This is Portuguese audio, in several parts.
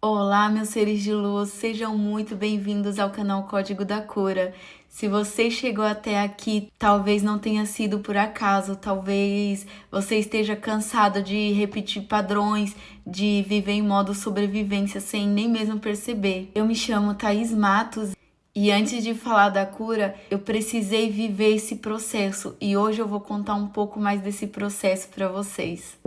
Olá, meus seres de luz, sejam muito bem-vindos ao canal Código da Cura. Se você chegou até aqui, talvez não tenha sido por acaso, talvez você esteja cansado de repetir padrões, de viver em modo sobrevivência sem nem mesmo perceber. Eu me chamo Thaís Matos e antes de falar da cura, eu precisei viver esse processo e hoje eu vou contar um pouco mais desse processo para vocês.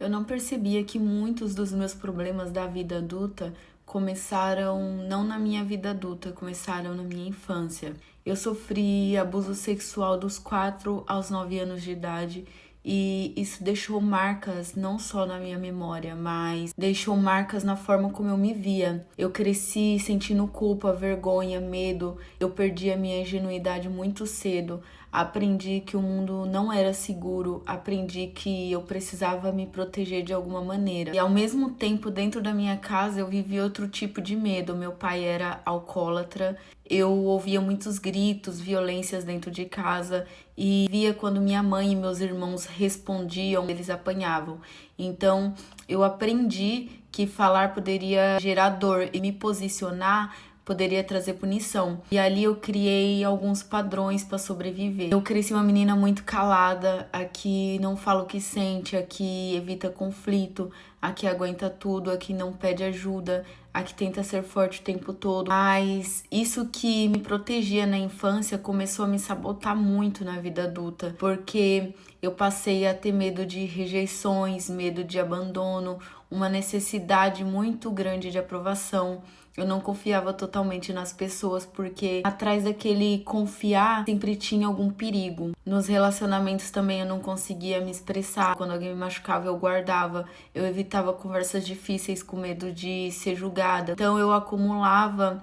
Eu não percebia que muitos dos meus problemas da vida adulta começaram não na minha vida adulta, começaram na minha infância. Eu sofri abuso sexual dos 4 aos 9 anos de idade e isso deixou marcas não só na minha memória, mas deixou marcas na forma como eu me via. Eu cresci sentindo culpa, vergonha, medo. Eu perdi a minha ingenuidade muito cedo. Aprendi que o mundo não era seguro, aprendi que eu precisava me proteger de alguma maneira. E ao mesmo tempo, dentro da minha casa, eu vivia outro tipo de medo. Meu pai era alcoólatra, eu ouvia muitos gritos, violências dentro de casa e via quando minha mãe e meus irmãos respondiam, eles apanhavam. Então, eu aprendi que falar poderia gerar dor e me posicionar poderia trazer punição. E ali eu criei alguns padrões para sobreviver. Eu cresci uma menina muito calada, a que não fala o que sente, a que evita conflito, a que aguenta tudo, a que não pede ajuda, a que tenta ser forte o tempo todo. Mas isso que me protegia na infância começou a me sabotar muito na vida adulta, porque eu passei a ter medo de rejeições, medo de abandono, uma necessidade muito grande de aprovação. Eu não confiava totalmente nas pessoas porque atrás daquele confiar sempre tinha algum perigo. Nos relacionamentos também eu não conseguia me expressar. Quando alguém me machucava, eu guardava. Eu evitava conversas difíceis com medo de ser julgada. Então eu acumulava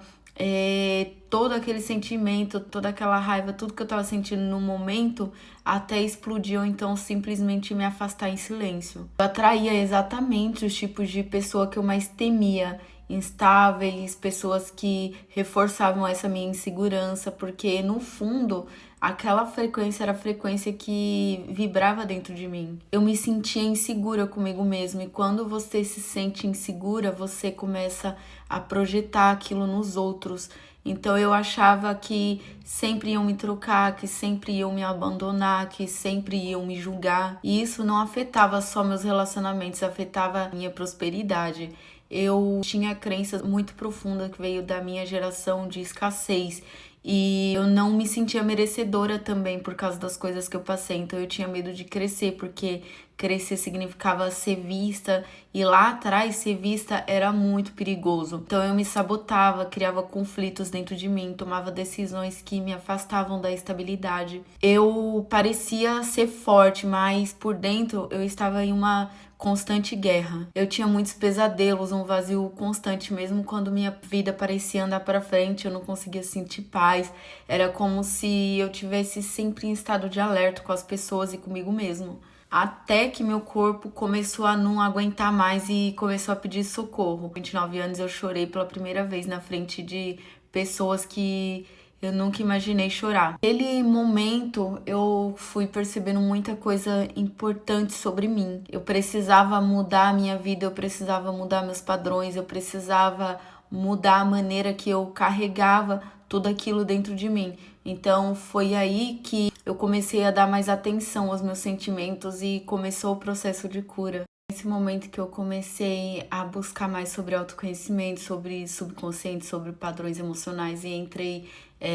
todo aquele sentimento, toda aquela raiva, tudo que eu tava sentindo no momento, até explodir ou então simplesmente me afastar em silêncio. Eu atraía exatamente os tipos de pessoa que eu mais temia, instáveis, pessoas que reforçavam essa minha insegurança, porque no fundo aquela frequência era a frequência que vibrava dentro de mim. Eu me sentia insegura comigo mesma e quando você se sente insegura, você começa a projetar aquilo nos outros. Então eu achava que sempre iam me trocar, que sempre iam me abandonar, que sempre iam me julgar. E isso não afetava só meus relacionamentos, afetava a minha prosperidade. Eu tinha crenças muito profundas que veio da minha geração de escassez. E eu não me sentia merecedora também por causa das coisas que eu passei. Então eu tinha medo de crescer, porque crescer significava ser vista. E lá atrás, ser vista era muito perigoso. Então eu me sabotava, criava conflitos dentro de mim, tomava decisões que me afastavam da estabilidade. Eu parecia ser forte, mas por dentro eu estava em uma constante guerra. Eu tinha muitos pesadelos, um vazio constante, mesmo quando minha vida parecia andar para frente, eu não conseguia sentir paz. Era como se eu tivesse sempre em estado de alerta com as pessoas e comigo mesmo. Até que meu corpo começou a não aguentar mais e começou a pedir socorro. Com 29 anos eu chorei pela primeira vez na frente de pessoas que eu nunca imaginei chorar. Naquele momento eu fui percebendo muita coisa importante sobre mim. Eu precisava mudar a minha vida, eu precisava mudar meus padrões, eu precisava mudar a maneira que eu carregava tudo aquilo dentro de mim. Então foi aí que eu comecei a dar mais atenção aos meus sentimentos e começou o processo de cura. Nesse momento que eu comecei a buscar mais sobre autoconhecimento, sobre subconsciente, sobre padrões emocionais e entrei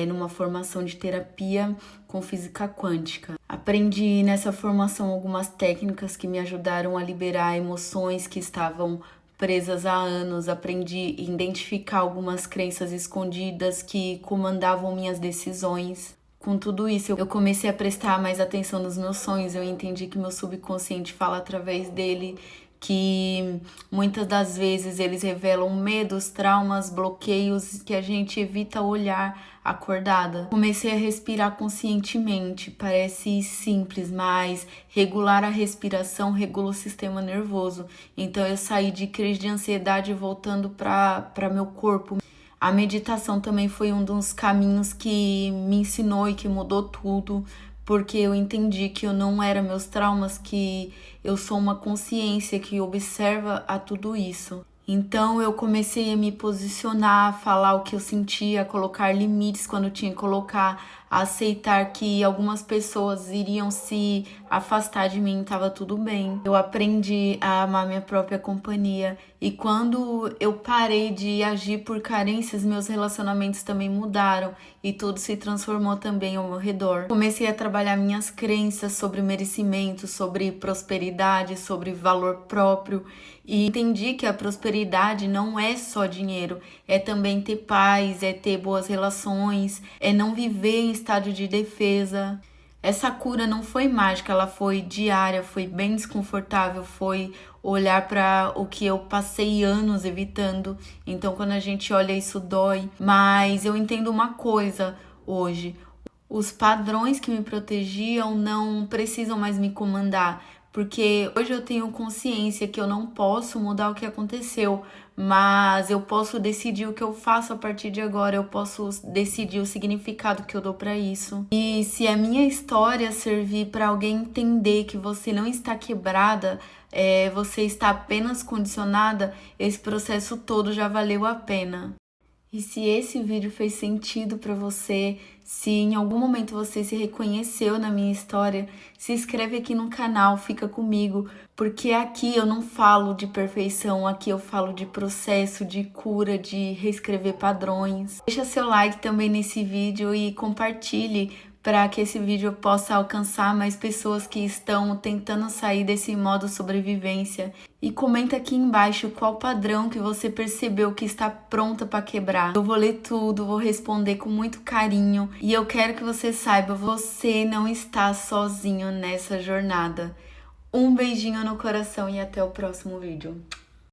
numa formação de terapia com física quântica. Aprendi nessa formação algumas técnicas que me ajudaram a liberar emoções que estavam presas há anos. Aprendi a identificar algumas crenças escondidas que comandavam minhas decisões. Com tudo isso, eu comecei a prestar mais atenção nos meus sonhos. Eu entendi que meu subconsciente fala através dele, que muitas das vezes eles revelam medos, traumas, bloqueios que a gente evita olhar acordada. Comecei a respirar conscientemente. Parece simples, mas regular a respiração regula o sistema nervoso. Então eu saí de crise de ansiedade voltando para meu corpo. A meditação também foi um dos caminhos que me ensinou e que mudou tudo, porque eu entendi que eu não era meus traumas, que eu sou uma consciência que observa a tudo isso. Então eu comecei a me posicionar, a falar o que eu sentia, a colocar limites quando tinha que colocar, a aceitar que algumas pessoas iriam se afastar de mim, estava tudo bem. Eu aprendi a amar minha própria companhia e quando eu parei de agir por carências, meus relacionamentos também mudaram e tudo se transformou também ao meu redor. Comecei a trabalhar minhas crenças sobre merecimento, sobre prosperidade, sobre valor próprio e entendi que a prosperidade não é só dinheiro, é também ter paz, é ter boas relações, é não viver em estado de defesa. Essa cura não foi mágica, ela foi diária, foi bem desconfortável, foi olhar para o que eu passei anos evitando. Então, quando a gente olha isso, dói. Mas eu entendo uma coisa hoje: os padrões que me protegiam não precisam mais me comandar, porque hoje eu tenho consciência que eu não posso mudar o que aconteceu, mas eu posso decidir o que eu faço a partir de agora, eu posso decidir o significado que eu dou para isso. E se a minha história servir para alguém entender que você não está quebrada, você está apenas condicionada, esse processo todo já valeu a pena. E se esse vídeo fez sentido para você, se em algum momento você se reconheceu na minha história, se inscreve aqui no canal, fica comigo, porque aqui eu não falo de perfeição, aqui eu falo de processo, de cura, de reescrever padrões. Deixa seu like também nesse vídeo e compartilhe para que esse vídeo possa alcançar mais pessoas que estão tentando sair desse modo sobrevivência. E comenta aqui embaixo qual padrão que você percebeu que está pronta para quebrar. Eu vou ler tudo, vou responder com muito carinho. E eu quero que você saiba, você não está sozinho nessa jornada. Um beijinho no coração e até o próximo vídeo.